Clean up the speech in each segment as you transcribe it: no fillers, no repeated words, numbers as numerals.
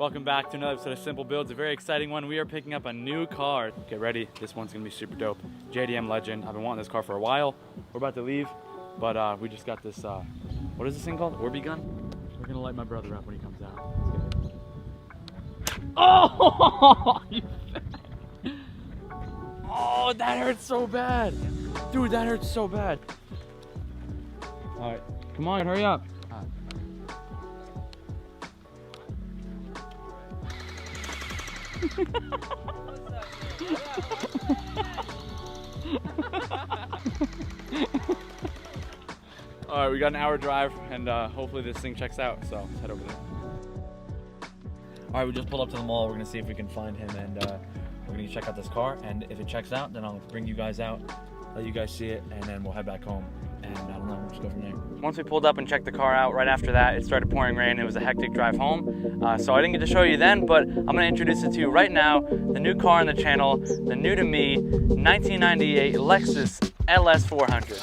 Welcome back to another episode of Simple Builds, a very exciting one. We are picking up a new car. Get ready, this one's gonna be super dope. JDM Legend. I've been wanting this car for a while. We're about to leave, but we just got this, what is this thing called? Orby gun? We're gonna light my brother up when he comes out. Let's get it. Oh! Oh, that hurts so bad. Dude, that hurts so bad. All right, come on, hurry up. All right, we got an hour drive, and hopefully this thing checks out, so let's head over there. All right, we just pulled up to the mall. We're gonna see if we can find him, and we're gonna check out this car, and if it checks out, then I'll bring you guys out, let you guys see it, and then we'll head back home, and I don't know, we'll just go from there. Once we pulled up and checked the car out, right after that, it started pouring rain. It was a hectic drive home, so I didn't get to show you then, but I'm gonna introduce it to you right now. The new car on the channel, the new to me, 1998 Lexus LS 400.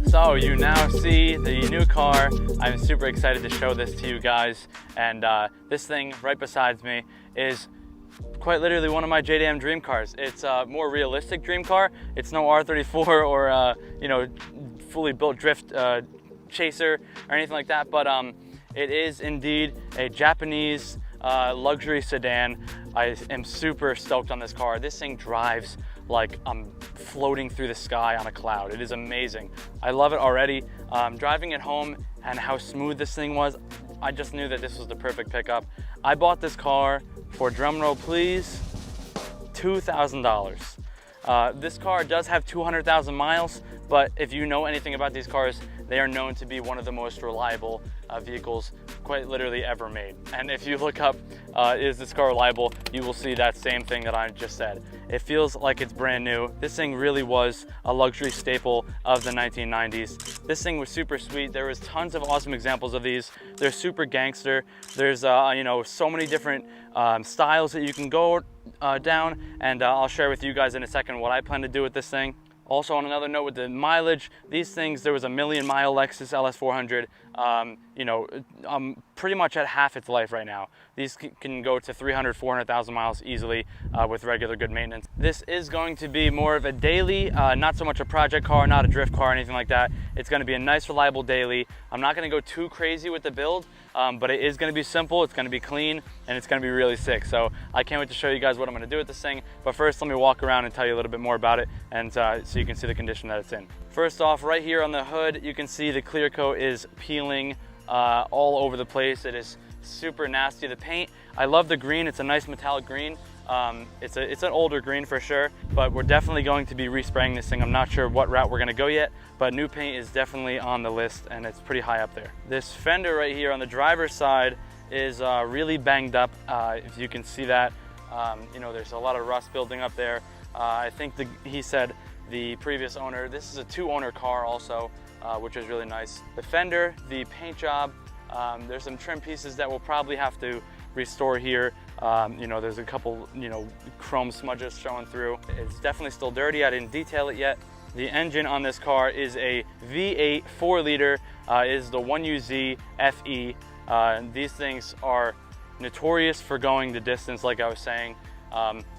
So you now see the new car. I'm super excited to show this to you guys. And this thing right beside me is quite literally one of my JDM dream cars. It's a more realistic dream car. It's no R34 or you know, fully built drift chaser or anything like that, but it is indeed a Japanese luxury sedan. I am super stoked on this car. This thing drives like I'm floating through the sky on a cloud. It is amazing. I love it already. Driving it home and how smooth this thing was, I just knew that this was the perfect pickup. I bought this car for, drumroll please, $2,000. This car does have 200,000 miles, but if you know anything about these cars, they are known to be one of the most reliable vehicles quite literally ever made. And if you look up, is this car reliable, you will see that same thing that I just said. It feels like it's brand new. This thing really was a luxury staple of the 1990s. This thing was super sweet. There was tons of awesome examples of these. They're super gangster. There's you know, so many different styles that you can go down, and I'll share with you guys in a second what I plan to do with this thing. Also, on another note with the mileage, these things, there was a 1,000,000-mile Lexus LS 400. You know, pretty much at half its life right now. These can go to 300, 400,000 miles easily with regular good maintenance. This is going to be more of a daily, not so much a project car, not a drift car, anything like that. It's going to be a nice, reliable daily. I'm not going to go too crazy with the build, but it is going to be simple, it's going to be clean, and it's going to be really sick. So I can't wait to show you guys what I'm going to do with this thing. But first, let me walk around and tell you a little bit more about it, and so you can see the condition that it's in. First off, right here on the hood, you can see the clear coat is peeling all over the place. It is super nasty. The paint, I love the green. It's a nice metallic green. It's an older green for sure, but we're definitely going to be respraying this thing. I'm not sure what route we're going to go yet, but new paint is definitely on the list, and it's pretty high up there. This fender right here on the driver's side is really banged up. If you can see that, you know, there's a lot of rust building up there. I think he said the previous owner, this is a 2-owner car also, which is really nice. The fender, the paint job, there's some trim pieces that we'll probably have to restore here. You know, there's a couple, you know, chrome smudges showing through. It's definitely still dirty. I didn't detail it yet. The engine on this car is a V8 4-liter, is the 1UZ FE. These things are notorious for going the distance, like I was saying.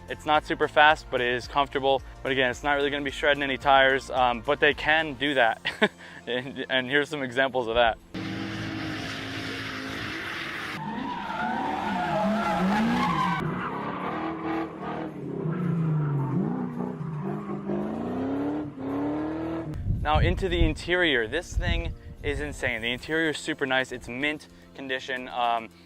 It's not super fast, but it is comfortable. But again, it's not really going to be shredding any tires, but they can do that. And here's some examples of that. Now into the interior. This thing is insane. The interior is super nice. It's mint condition.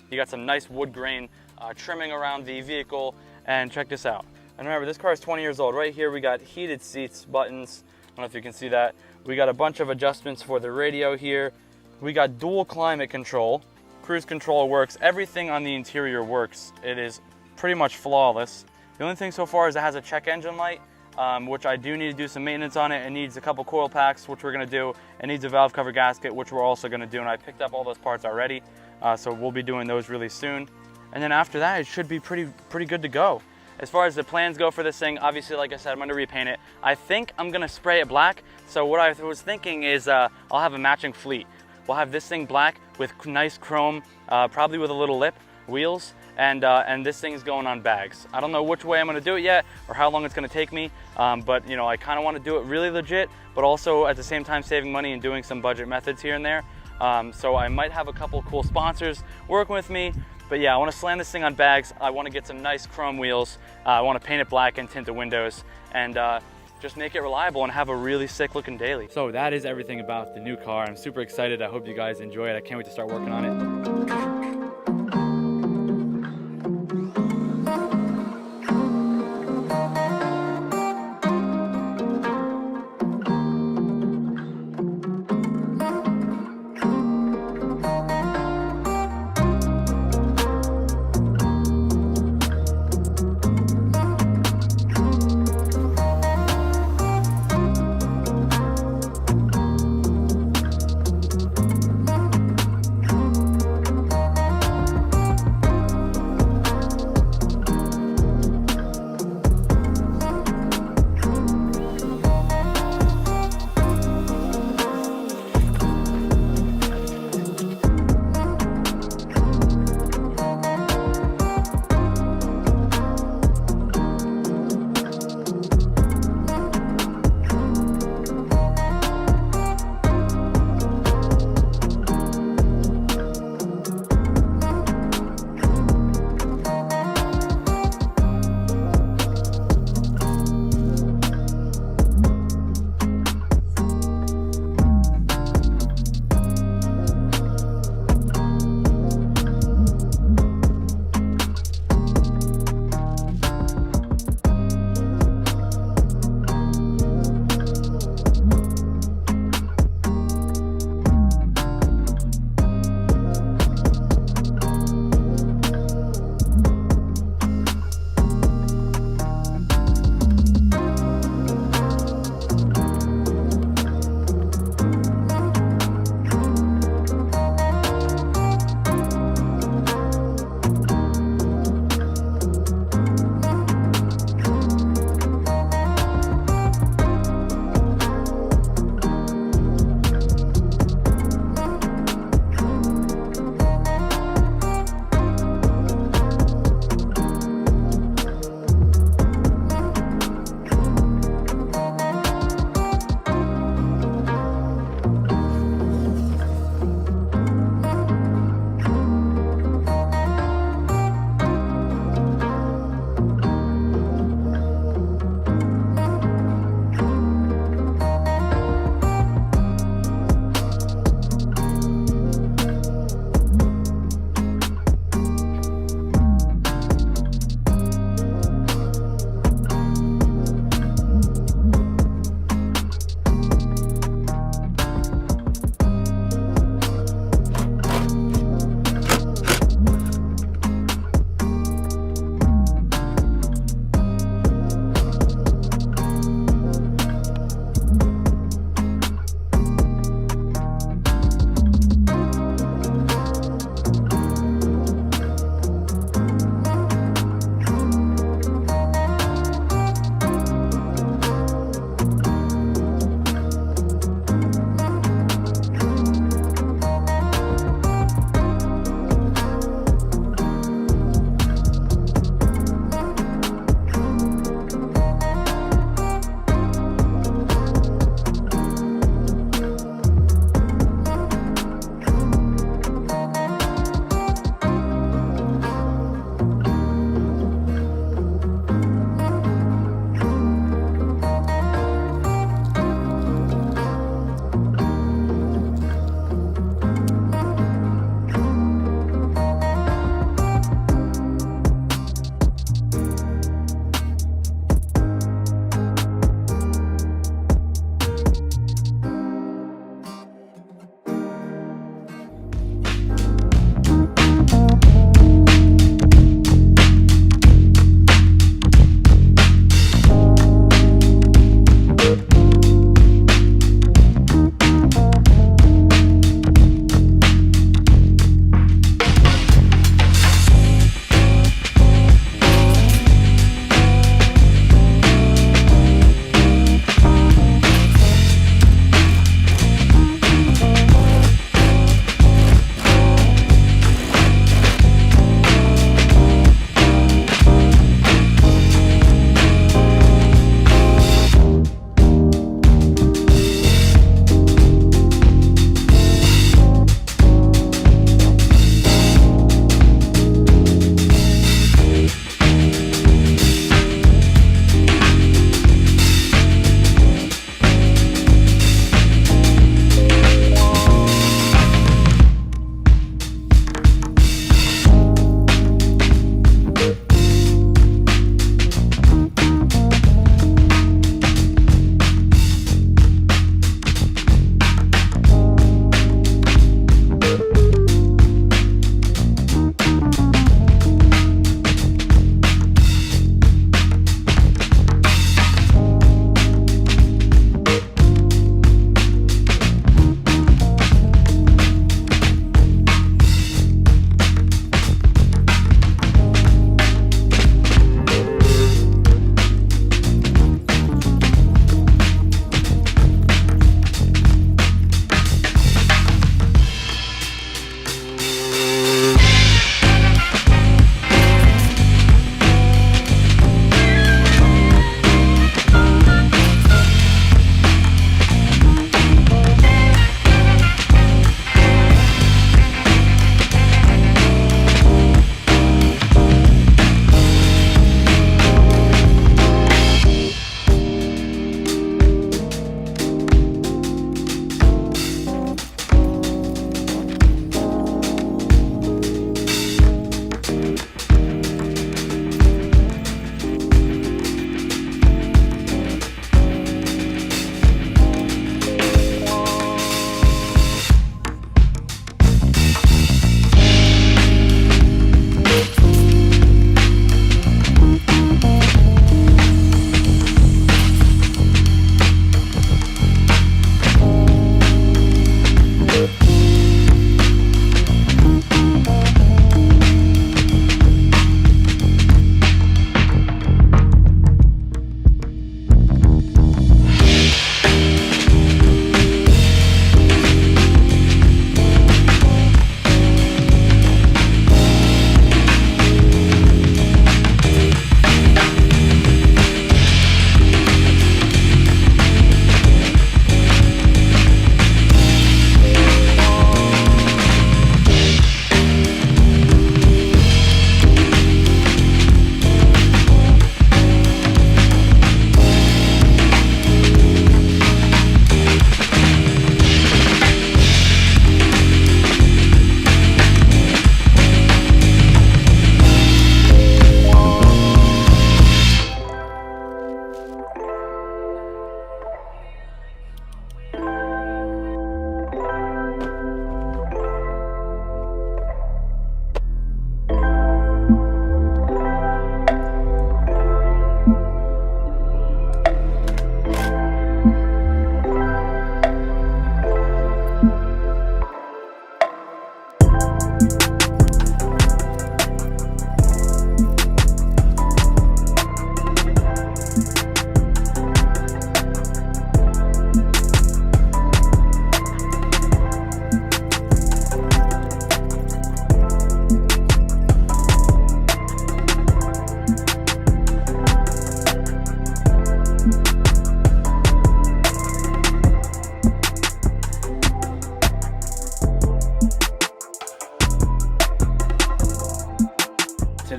You got some nice wood grain trimming around the vehicle. And check this out. And remember, this car is 20 years old. Right here we got heated seats, buttons, don't know if you can see that. We got a bunch of adjustments for the radio here. We got dual climate control. Cruise control works. Everything on the interior works. It is pretty much flawless. The only thing so far is it has a check engine light, which I do need to do some maintenance on it. It needs a couple coil packs, which we're gonna do. It needs a valve cover gasket, which we're also gonna do, and I picked up all those parts already, so we'll be doing those really soon. And then after that, it should be pretty good to go. As far as the plans go for this thing, obviously, like I said, I'm gonna repaint it. I think I'm gonna spray it black, so what I was thinking is I'll have a matching fleet. We'll have this thing black with nice chrome, probably with a little lip, wheels, and this thing is going on bags. I don't know which way I'm gonna do it yet or how long it's gonna take me, but you know, I kinda wanna do it really legit, but also at the same time saving money and doing some budget methods here and there. So I might have a couple cool sponsors working with me, but yeah, I wanna slam this thing on bags. I wanna get some nice chrome wheels. I wanna paint it black and tint the windows, and just make it reliable and have a really sick looking daily. So that is everything about the new car. I'm super excited. I hope you guys enjoy it. I can't wait to start working on it.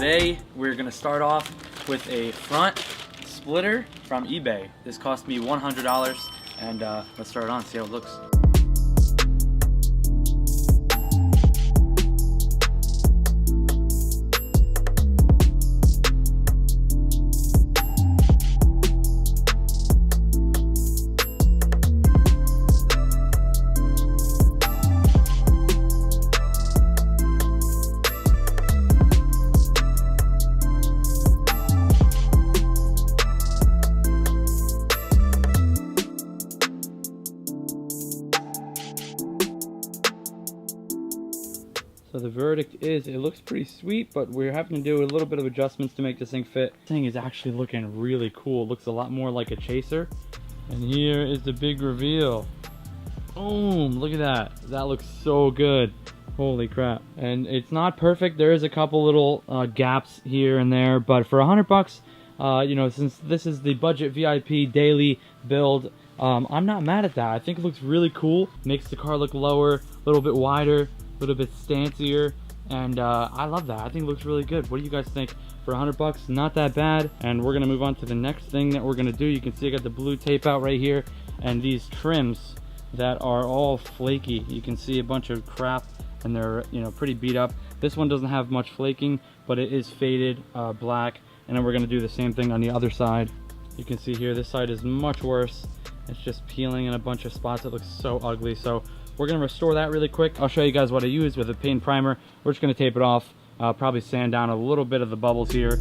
today we're gonna start off with a front splitter from eBay. This cost me $100, and let's start it on, see how it looks. So the verdict is, it looks pretty sweet, but we're having to do a little bit of adjustments to make this thing fit. This thing is actually looking really cool. It looks a lot more like a chaser. And here is the big reveal. Boom, look at that. That looks so good. Holy crap. And it's not perfect. There is a couple little gaps here and there, but for $100, you know, since this is the budget VIP daily build, I'm not mad at that. I think it looks really cool. Makes the car look lower, a little bit wider, a little bit stancier, and I love that. I think it looks really good. What do you guys think? For $100, not that bad. And we're gonna move on to the next thing that we're gonna do. You can see I got the blue tape out right here, and these trims that are all flaky. You can see a bunch of crap, and they're, you know, pretty beat up. This one doesn't have much flaking, but it is faded black. And then we're gonna do the same thing on the other side. You can see here, this side is much worse. It's just peeling in a bunch of spots. It looks so ugly. So we're gonna restore that really quick. I'll show you guys what I use with a paint primer. We're just gonna tape it off. Probably sand down a little bit of the bubbles here.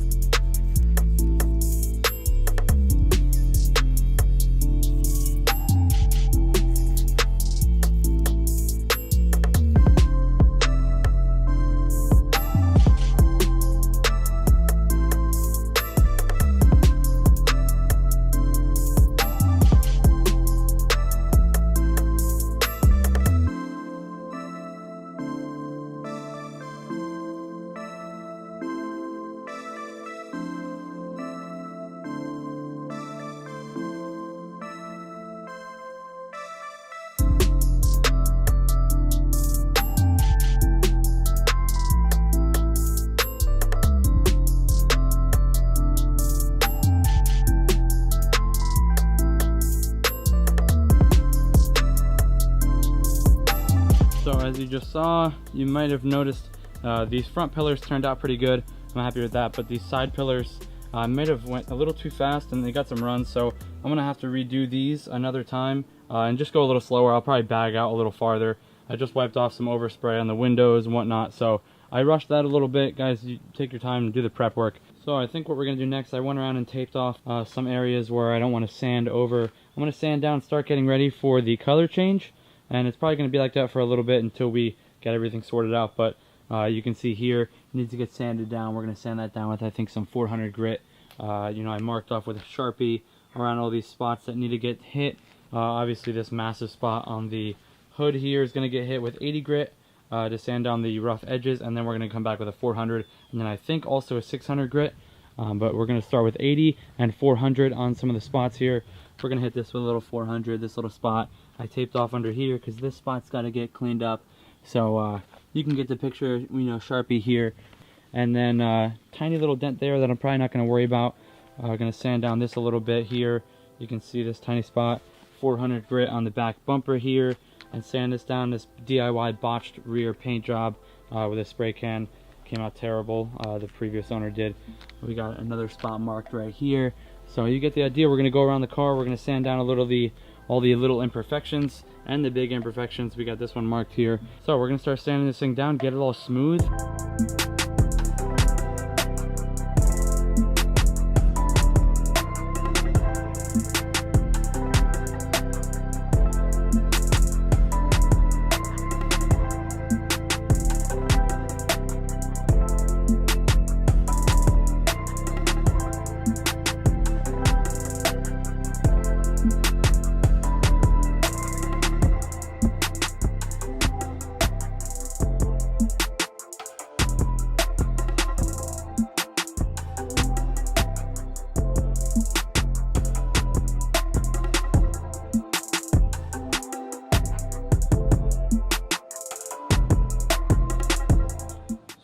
So as you just saw, you might have noticed these front pillars turned out pretty good. I'm happy with that, but these side pillars might have went a little too fast and they got some runs, so I'm gonna have to redo these another time and just go a little slower. I'll probably bag out a little farther. I just wiped off some overspray on the windows and whatnot, so I rushed that a little bit. Guys, you take your time and do the prep work. So I think what we're gonna do next, I went around and taped off some areas where I don't want to sand over. I'm gonna sand down and start getting ready for the color change. And it's probably going to be like that for a little bit until we get everything sorted out. But you can see here, it needs to get sanded down. We're going to sand that down with, I think, some 400 grit. You know, I marked off with a Sharpie around all these spots that need to get hit. Obviously, this massive spot on the hood here is going to get hit with 80 grit to sand down the rough edges. And then we're going to come back with a 400. And then I think also a 600 grit. But we're going to start with 80 and 400 on some of the spots here. We're going to hit this with a little 400, this little spot. I taped off under here because this spot's got to get cleaned up. So you can get the picture, you know, Sharpie here. And then tiny little dent there that I'm probably not going to worry about. I'm going to sand down this a little bit here. You can see this tiny spot. 400 grit on the back bumper here. And sand this down, this DIY botched rear paint job with a spray can. Came out terrible, the previous owner did. We got another spot marked right here. So you get the idea. We're going to go around the car. We're going to sand down a little all the little imperfections and the big imperfections. We got this one marked here. So we're going to start sanding this thing down, get it all smooth.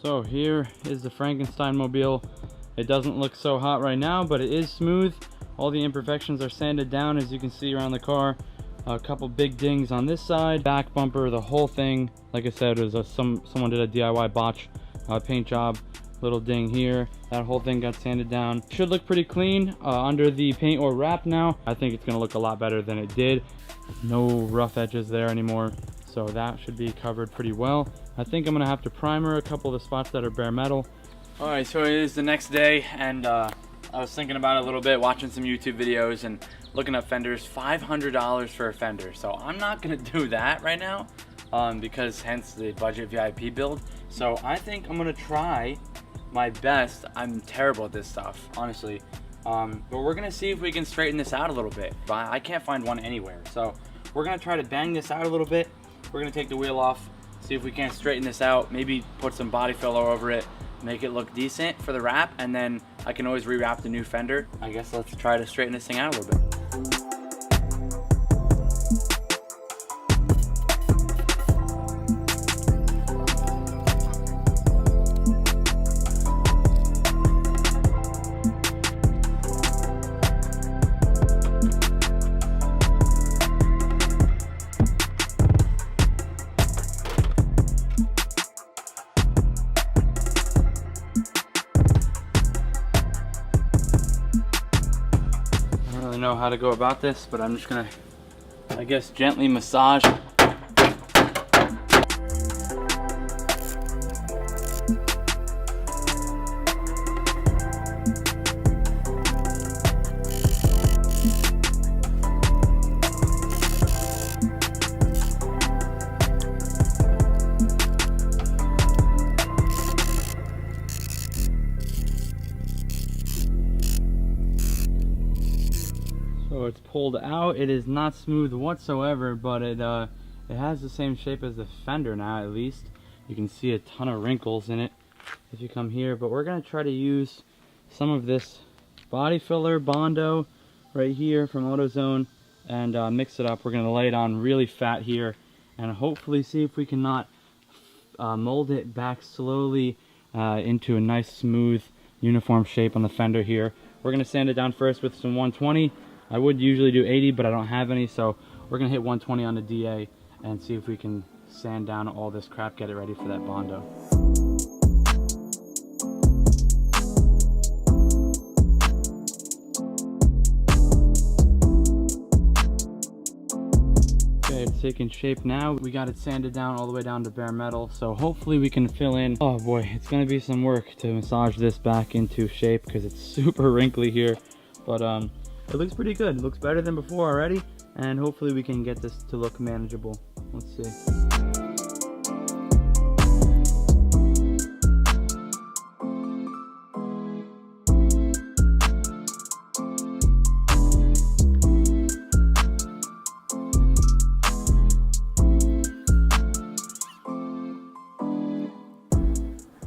So here is the Frankenstein mobile. It doesn't look so hot right now, but it is smooth. All the imperfections are sanded down, as you can see around the car. A couple big dings on this side, back bumper, the whole thing. Like I said, it was someone did a DIY botch paint job. Little ding here. That whole thing got sanded down. Should look pretty clean under the paint or wrap now. I think it's gonna look a lot better than it did. No rough edges there anymore, so that should be covered pretty well. I think I'm gonna have to primer a couple of the spots that are bare metal. All right, so it is the next day, and I was thinking about it a little bit, watching some YouTube videos and looking up Fenders. $500 for a Fender. So I'm not gonna do that right now because hence the budget VIP build. So I think I'm gonna try my best. I'm terrible at this stuff, honestly. But we're gonna see if we can straighten this out a little bit. But I can't find one anywhere. So we're gonna try to bang this out a little bit. We're gonna take the wheel off, see if we can't straighten this out, maybe put some body filler over it, make it look decent for the wrap, and then I can always rewrap the new Fender. I guess let's try to straighten this thing out a little bit. Know how to go about this, but I'm just gonna, I guess, gently massage. So it's pulled out. It is not smooth whatsoever, but it has the same shape as the Fender now, at least. You can see a ton of wrinkles in it if you come here, but we're gonna try to use some of this body filler Bondo right here from AutoZone and mix it up. We're gonna lay it on really fat here and hopefully see if we cannot mold it back slowly into a nice smooth uniform shape on the Fender here. We're gonna sand it down first with some 120. I would usually do 80, but I don't have any, so we're gonna hit 120 on the DA and see if we can sand down all this crap, get it ready for that Bondo. Okay, it's taking shape now. We got it sanded down all the way down to bare metal, so hopefully we can fill in. Oh boy, it's gonna be some work to massage this back into shape because it's super wrinkly here, but it looks pretty good. It looks better than before already, and hopefully we can get this to look manageable. Let's see.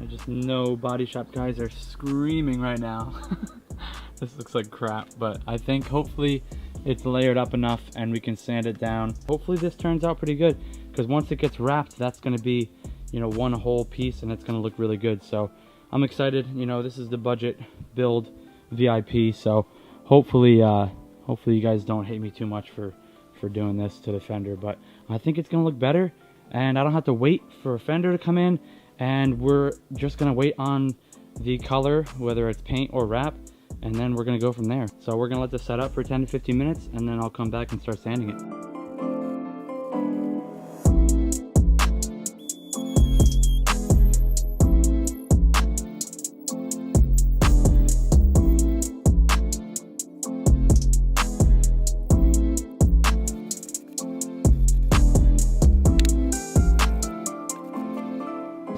I just know body shop guys are screaming right now. This looks like crap, but I think hopefully it's layered up enough and we can sand it down. Hopefully this turns out pretty good, because once it gets wrapped, that's gonna be, you know, one whole piece and it's gonna look really good. So I'm excited. You know, this is the budget build VIP, so hopefully you guys don't hate me too much for doing this to the Fender, but I think it's gonna look better and I don't have to wait for a Fender to come in, and we're just gonna wait on the color, whether it's paint or wrap, and then we're gonna go from there. So we're gonna let this set up for 10 to 15 minutes and then I'll come back and start sanding it.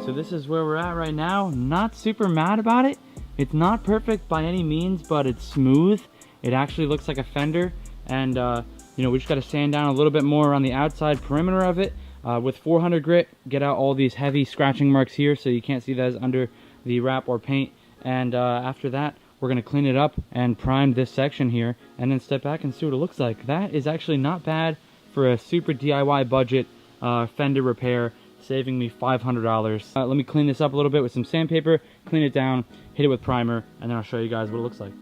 So this is where we're at right now. Not super mad about it. It's not perfect by any means, but it's smooth. It actually looks like a Fender, and you know, we just got to sand down a little bit more on the outside perimeter of it with 400 grit. Get out all these heavy scratching marks here so you can't see those under the wrap or paint. And after that, we're gonna clean it up and prime this section here, and then step back and see what it looks like. That is actually not bad for a super DIY budget Fender repair. saving me $500. Let me clean this up a little bit with some sandpaper, clean it down, hit it with primer, and then I'll show you guys what it looks like.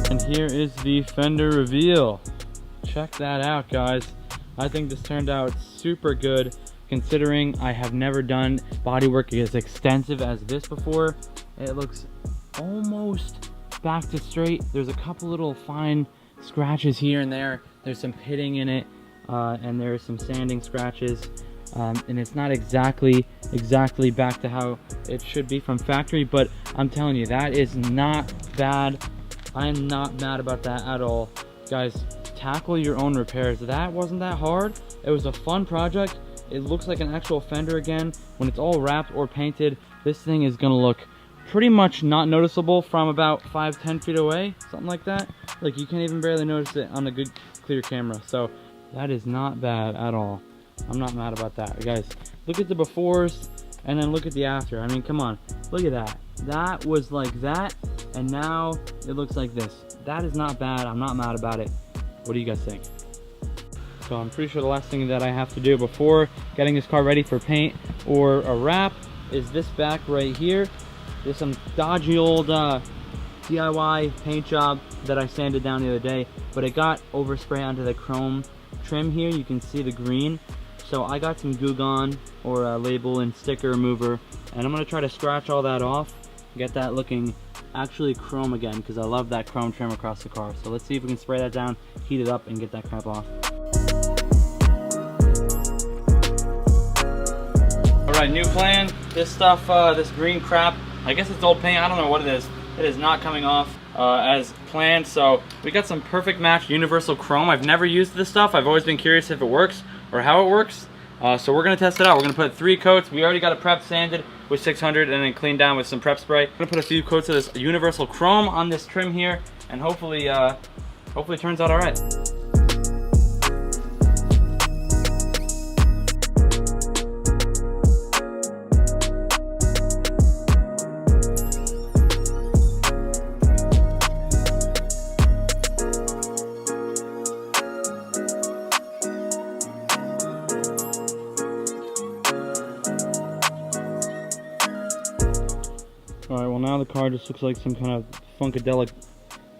And here is the Fender reveal. Check that out, guys. I think this turned out super good considering I have never done bodywork as extensive as this before. It looks almost back to straight. There's a couple little fine scratches here and there. There's some pitting in it, and there's some sanding scratches. And it's not exactly back to how it should be from factory, but I'm telling you, that is not bad. I'm not mad about that at all. Guys, tackle your own repairs. That wasn't that hard. It was a fun project. It looks like an actual Fender again. When it's all wrapped or painted, this thing is gonna look pretty much not noticeable from about 5-10 feet away, something like that. Like, you can't even barely notice it on a good clear camera. So that is not bad at all. I'm not mad about that. Guys, look at the befores and then look at the after. I mean, come on, look at that. That was like that, and now it looks like this. That is not bad. I'm not mad about it. What do you guys think? So I'm pretty sure the last thing that I have to do before getting this car ready for paint or a wrap is this back right here. There's some dodgy old DIY paint job that I sanded down the other day, but it got overspray onto the chrome trim here. You can see the green. So I got some Goo Gone or a label and sticker remover, and I'm gonna try to scratch all that off, get that looking actually chrome again, because I love that chrome trim across the car. So let's see if we can spray that down, heat it up, and get that crap off. All right, new plan. This stuff, this green crap, I guess it's old paint, I don't know what it is. It is not coming off as planned, so we got some perfect match universal chrome. I've never used this stuff. I've always been curious if it works or how it works. So we're gonna test it out. We're gonna put 3 coats. We already got it prep sanded with 600 and then cleaned down with some prep spray. I'm gonna put a few coats of this universal chrome on this trim here, and hopefully it turns out all right. All right, well now the car just looks like some kind of funkadelic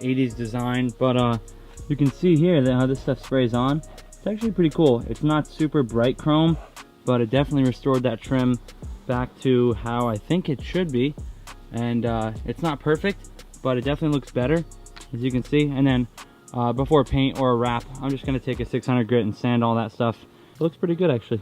80s design, but you can see here that how this stuff sprays on. It's actually pretty cool. It's not super bright chrome, but it definitely restored that trim back to how I think it should be. And it's not perfect, but it definitely looks better, as you can see. And then before paint or a wrap, I'm just gonna take a 600 grit and sand all that stuff. It looks pretty good, actually.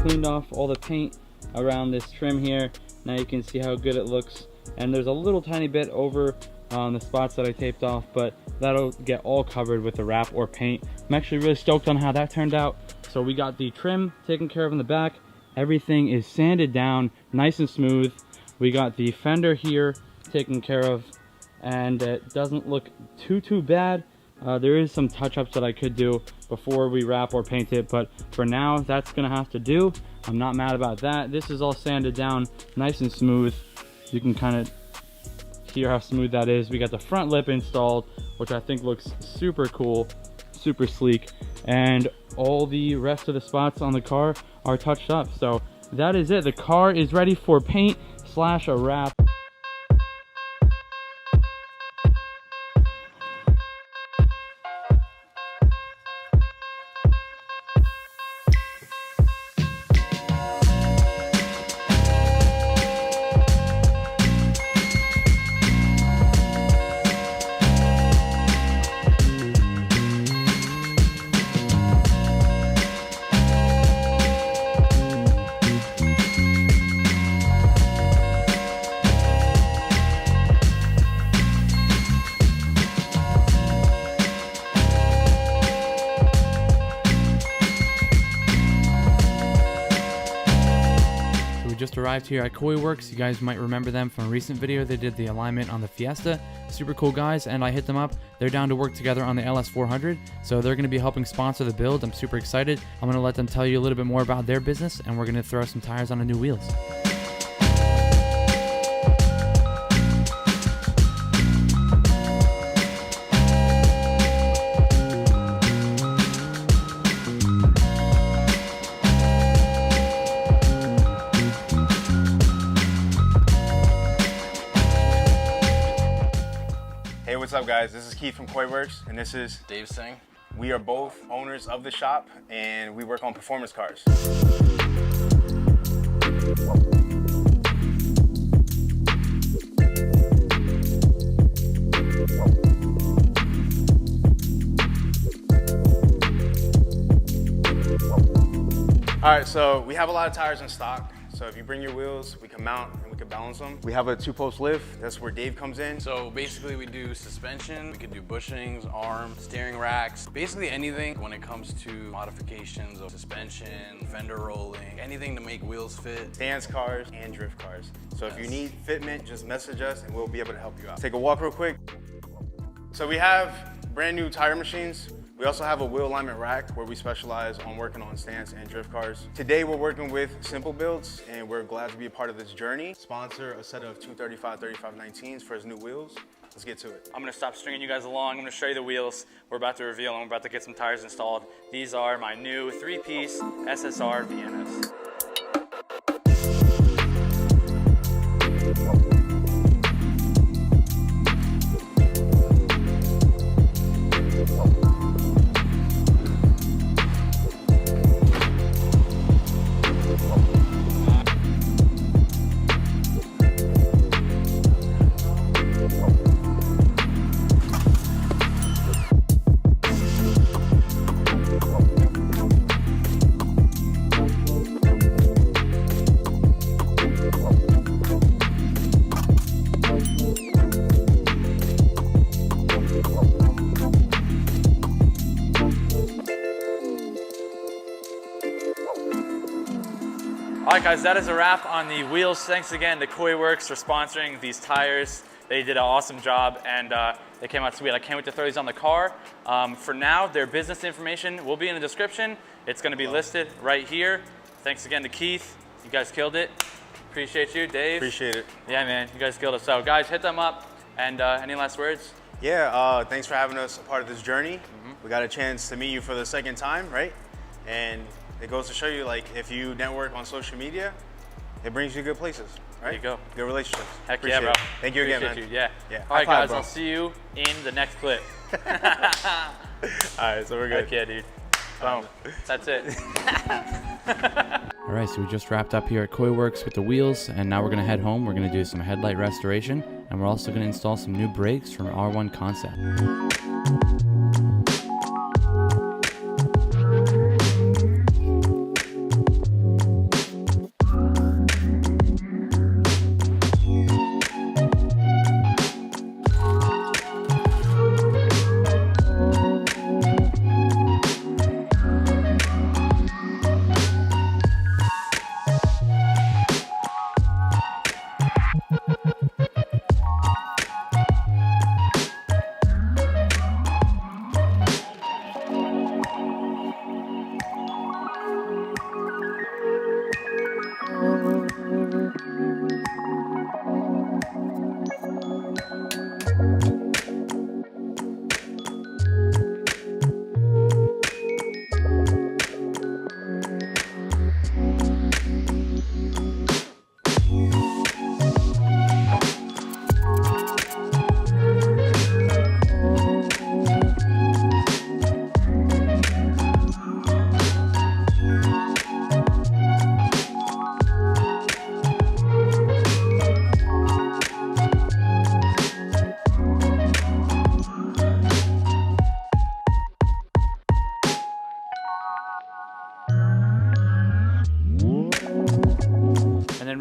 Cleaned off all the paint around this trim here. Now you can see how good it looks, and there's a little tiny bit over on the spots that I taped off, but that'll get all covered with the wrap or paint. I'm actually really stoked on how that turned out. So we got the trim taken care of in the back. Everything is sanded down nice and smooth. We got the fender here taken care of, and it doesn't look too bad. There is some touch-ups that I could do before we wrap or paint it, but for now that's gonna have to do. I'm not mad about that. This is all sanded down nice and smooth. You can kind of hear how smooth that is. We got the front lip installed, which I think looks super cool, super sleek, and all the rest of the spots on the car are touched up. So that is it. The car is ready for paint / a wrap. just arrived here at Bodywork. You guys might remember them from a recent video. They did the alignment on the Fiesta. Super cool guys, and I hit them up. They're down to work together on the LS400, so they're going to be helping sponsor the build. I'm super excited. I'm going to let them tell you a little bit more about their business, and we're going to throw some tires on the new wheels. Hey, what's up guys? This is Keith from Bodywork, and this is Dave Singh. We are both owners of the shop, and we work on performance cars. All right, so we have a lot of tires in stock. So if you bring your wheels, we can mount and we can balance them. We have a 2-post lift. That's where Dave comes in. So basically we do suspension, we can do bushings, arms, steering racks, basically anything when it comes to modifications of suspension, fender rolling, anything to make wheels fit. Dance cars and drift cars. So if you need fitment, just message us and we'll be able to help you out. Take a walk real quick. So we have brand new tire machines. We also have a wheel alignment rack where we specialize on working on stance and drift cars. Today we're working with Simple Builds, and we're glad to be a part of this journey. Sponsor a set of 235/3519s for his new wheels. Let's get to it. I'm gonna stop stringing you guys along. I'm gonna show you the wheels. We're about to reveal and we're about to get some tires installed. These are my new 3-piece SSR Viennas. All right guys, that is a wrap on the wheels. Thanks again to Bodywork for sponsoring these tires. They did an awesome job and they came out sweet. I can't wait to throw these on the car. For now, their business information will be in the description. It's gonna be listed right here. Thanks again to Keith. You guys killed it. Appreciate you, Dave. Appreciate it. Yeah, man, you guys killed it. So guys, hit them up. And any last words? Yeah, thanks for having us a part of this journey. We got a chance to meet you for the second time, right? And it goes to show you, like, if you network on social media, it brings you good places, right? There you go. Good relationships. Heck Appreciate yeah, bro. it. Thank you again, man. Appreciate you. Yeah. All High right, five, guys, bro. I'll see you in the next clip. All right, so we're good. Heck yeah, dude. Boom. That's it. All right, so we just wrapped up here at Bodywork with the wheels, and now we're going to head home. We're going to do some headlight restoration, and we're also going to install some new brakes from R1 Concept.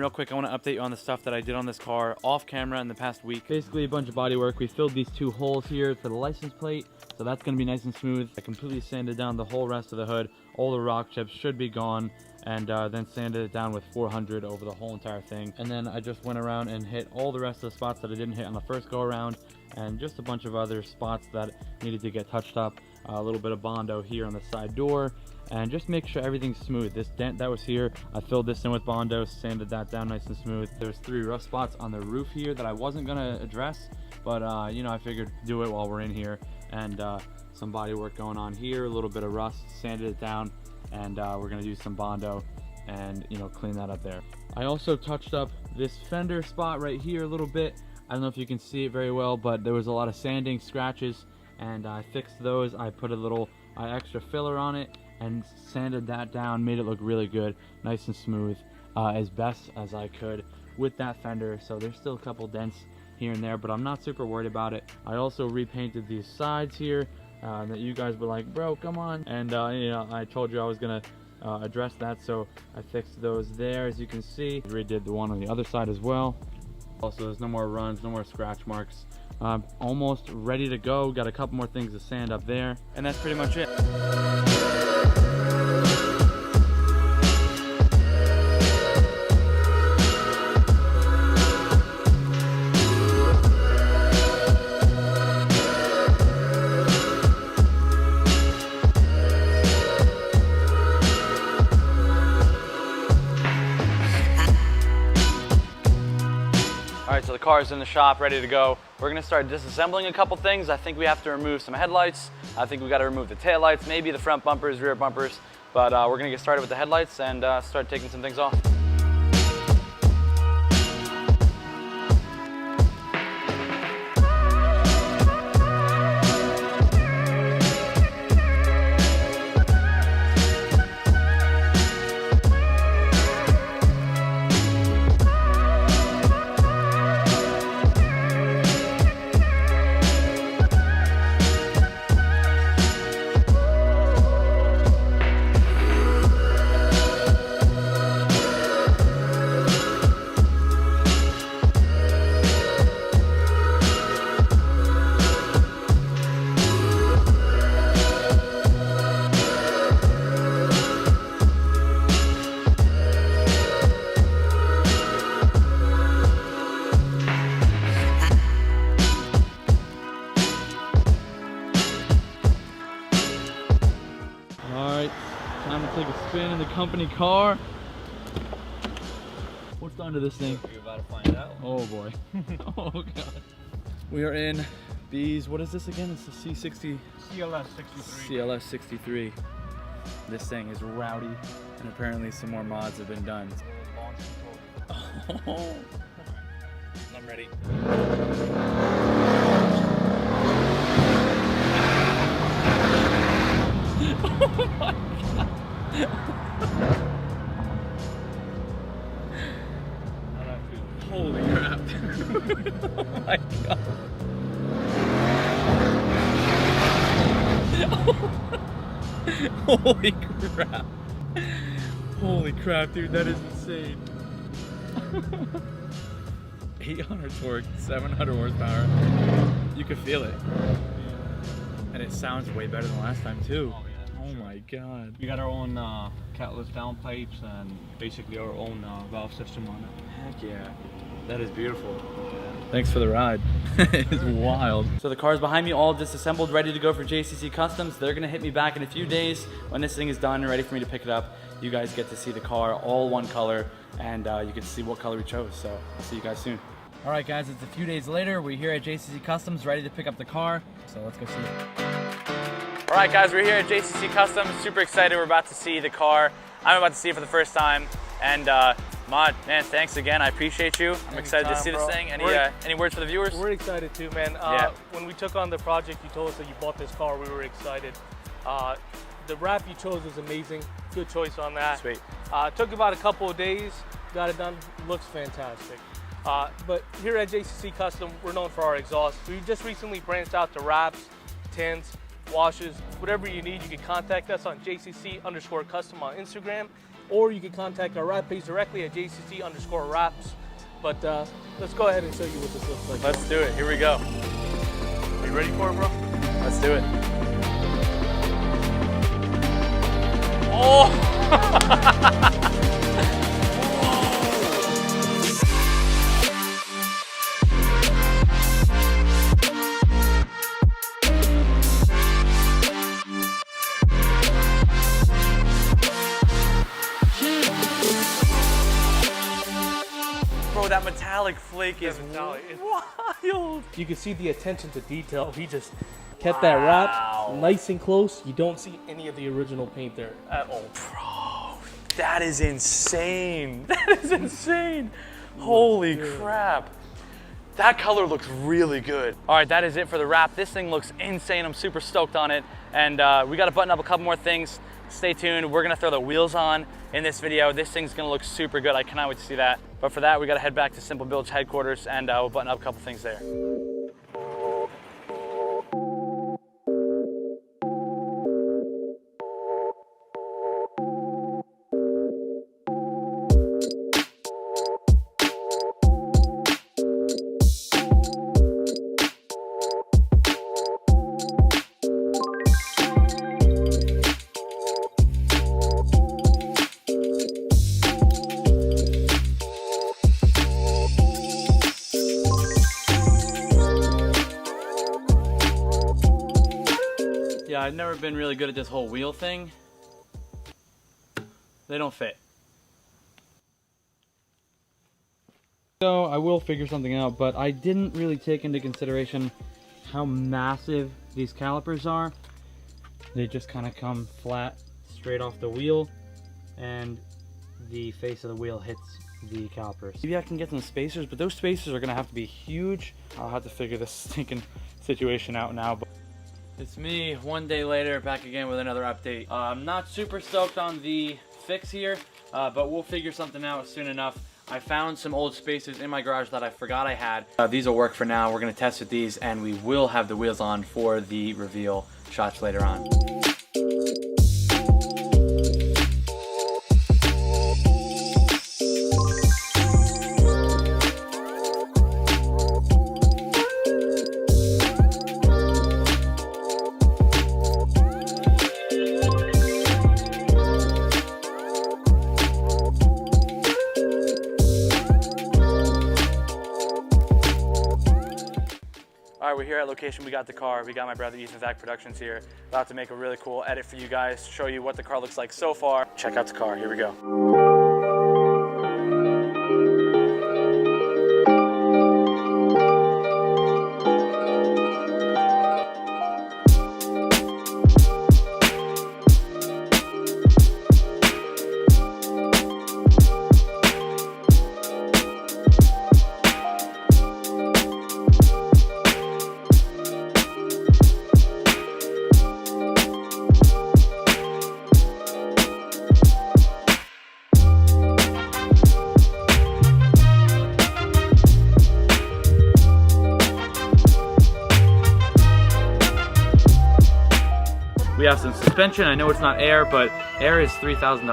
real quick, I want to update you on the stuff that I did on this car off camera in the past week. Basically a bunch of body work. We filled these 2 holes here for the license plate, so that's going to be nice and smooth. I completely sanded down the whole rest of the hood. All the rock chips should be gone. and then sanded it down with 400 over the whole entire thing. And then I just went around and hit all the rest of the spots that I didn't hit on the first go around, and just a bunch of other spots that needed to get touched up. A little bit of Bondo here on the side door, and just make sure everything's smooth. This dent that was here, I filled this in with Bondo, sanded that down nice and smooth. There's 3 rough spots on the roof here that I wasn't gonna address, but you know, I figured do it while we're in here. And some body work going on here, a little bit of rust, sanded it down, and we're gonna do some Bondo and, you know, clean that up there. I also touched up this fender spot right here a little bit. I don't know if you can see it very well, but there was a lot of sanding scratches, and I fixed those. I put a little extra filler on it and sanded that down, made it look really good, nice and smooth, as best as I could with that fender. So there's still a couple dents here and there, but I'm not super worried about it. I also repainted these sides here that you guys were like, bro, come on. And you know, I told you I was gonna address that, so I fixed those there. As you can see, redid the one on the other side as well. Also, there's no more runs, no more scratch marks. Almost ready to go. Got a couple more things to sand up there, and that's pretty much it. All right, so the car is in the shop, ready to go. We're gonna start disassembling a couple things. I think we have to remove some headlights. I think we gotta remove the taillights, maybe the front bumpers, rear bumpers. But we're gonna get started with the headlights and start taking some things off. Time to take a spin in the company car. What's under this thing? You're about to find out. Oh boy. Oh god. We are in B's, what is this again? It's the C60. CLS 63. CLS 63. This thing is rowdy, and apparently some more mods have been done. Oh. I'm ready. Oh my god. Holy crap. Oh my god. Holy crap. Holy crap, dude, that is insane. 800 torque, 700 horsepower. You can feel it. And it sounds way better than last time too. Oh my god. We got our own catalyst downpipes and basically our own valve system on it. Heck yeah. That is beautiful. Thanks for the ride. It's wild. So the car's behind me, all disassembled, ready to go for JCC Customs. They're gonna hit me back in a few days when this thing is done and ready for me to pick it up. You guys get to see the car all one color, and you can see what color we chose. So I'll see you guys soon. All right guys, it's a few days later. We're here at JCC Customs, ready to pick up the car. So let's go see it. All right guys, we're here at JCC Customs. Super excited, we're about to see the car. I'm about to see it for the first time. And Mod, man, thanks again. I appreciate you. I'm excited to see this thing. Any words for the viewers? We're excited too, man. Yeah. When we took on the project, you told us that you bought this car. We were excited. The wrap you chose was amazing. Good choice on that. Sweet. Took about a couple of days. Got it done. Looks fantastic. But here at JCC Custom, we're known for our exhaust. We just recently branched out to wraps, tints, washes, whatever you need. You can contact us on JCC_custom on Instagram, or you can contact our wrap page directly at JCC_wraps. But let's go ahead and show you what this looks like. Let's do it. Here we go. Are you ready for it, bro? Let's do it. Oh! Bro, that metallic flake is It's wild. You can see the attention to detail. He just kept that wrap nice and close. You don't see any of the original paint there at all. Bro, that is insane. That is insane. Holy crap. That color looks really good. All right, that is it for the wrap. This thing looks insane. I'm super stoked on it. And we got to button up a couple more things. Stay tuned. We're gonna throw the wheels on in this video. This thing's gonna look super good. I cannot wait to see that. But for that, we gotta head back to Simple Build's headquarters and we'll button up a couple things there. Yeah, I've never been really good at this whole wheel thing. They don't fit. So I will figure something out, but I didn't really take into consideration how massive these calipers are. They just kind of come flat straight off the wheel, and the face of the wheel hits the calipers. Maybe I can get some spacers, but those spacers are gonna have to be huge. I'll have to figure this stinking situation out now. But it's me, one day later, back again with another update. I'm not super stoked on the fix here, but we'll figure something out soon enough. I found some old spacers in my garage that I forgot I had. These will work for now. We're gonna test with these, and we will have the wheels on for the reveal shots later on. All right, we're here at location. We got the car. We got my brother Ethan's Act Productions here. About to make a really cool edit for you guys, show you what the car looks like so far. Check out the car. Here we go. We have some suspension. I know it's not air, but air is $3,000.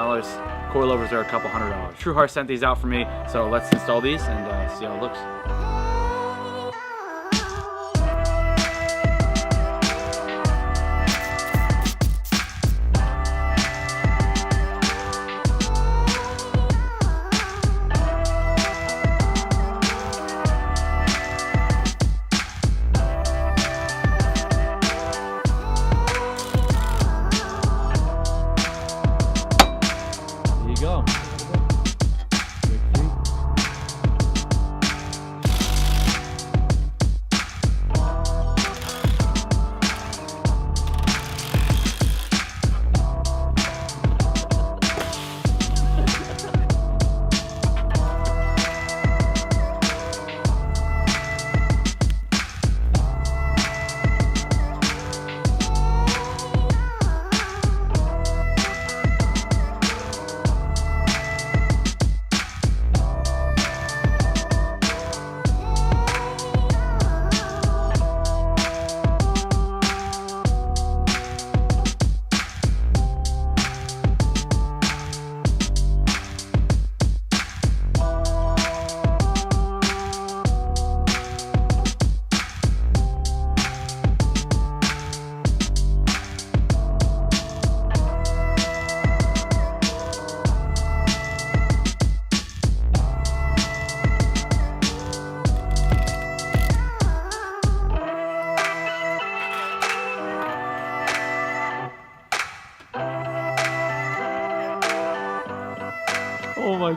Coilovers are a couple $100. TrueHeart sent these out for me, so let's install these and see how it looks.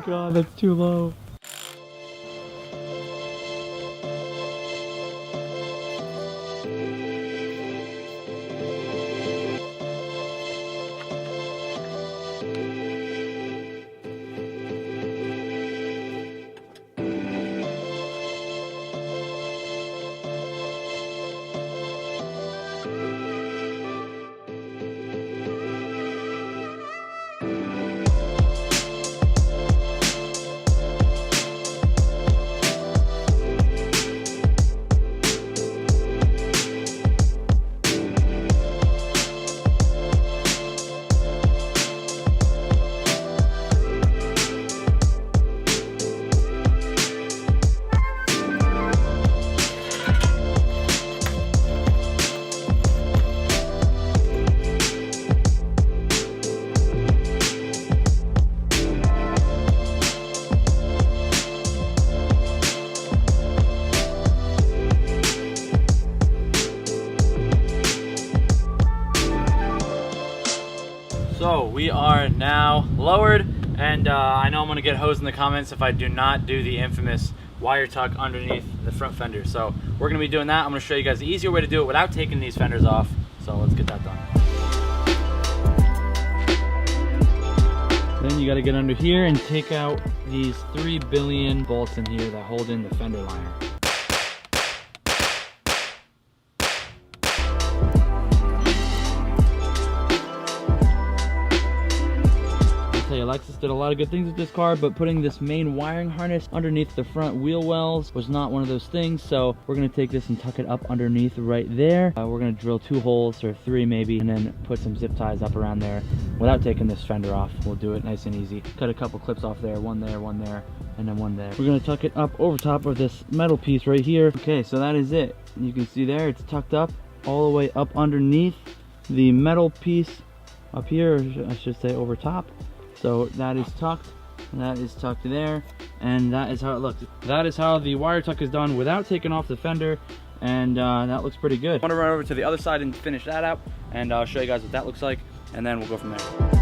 god, that's too low. So we are now lowered, and I know I'm gonna get hosed in the comments if I do not do the infamous wire tuck underneath the front fender. So we're gonna be doing that. I'm gonna show you guys the easier way to do it without taking these fenders off. So let's get that done. Then you gotta get under here and take out these 3 billion bolts in here that hold in the fender liner. Alexis did a lot of good things with this car, but putting this main wiring harness underneath the front wheel wells was not one of those things. So we're going to take this and tuck it up underneath right there. We're going to drill 2 holes or 3 maybe, and then put some zip ties up around there without taking this fender off. We'll do it nice and easy. Cut a couple clips off there, one there, and then one there. We're going to tuck it up over top of this metal piece right here. Okay, so that is it. You can see there it's tucked up all the way up underneath the metal piece up here, or I should say over top. So that is tucked, that is tucked there, and that is how it looks. That is how the wire tuck is done without taking off the fender, and that looks pretty good. I'm gonna run over to the other side and finish that out, and I'll show you guys what that looks like, and then we'll go from there.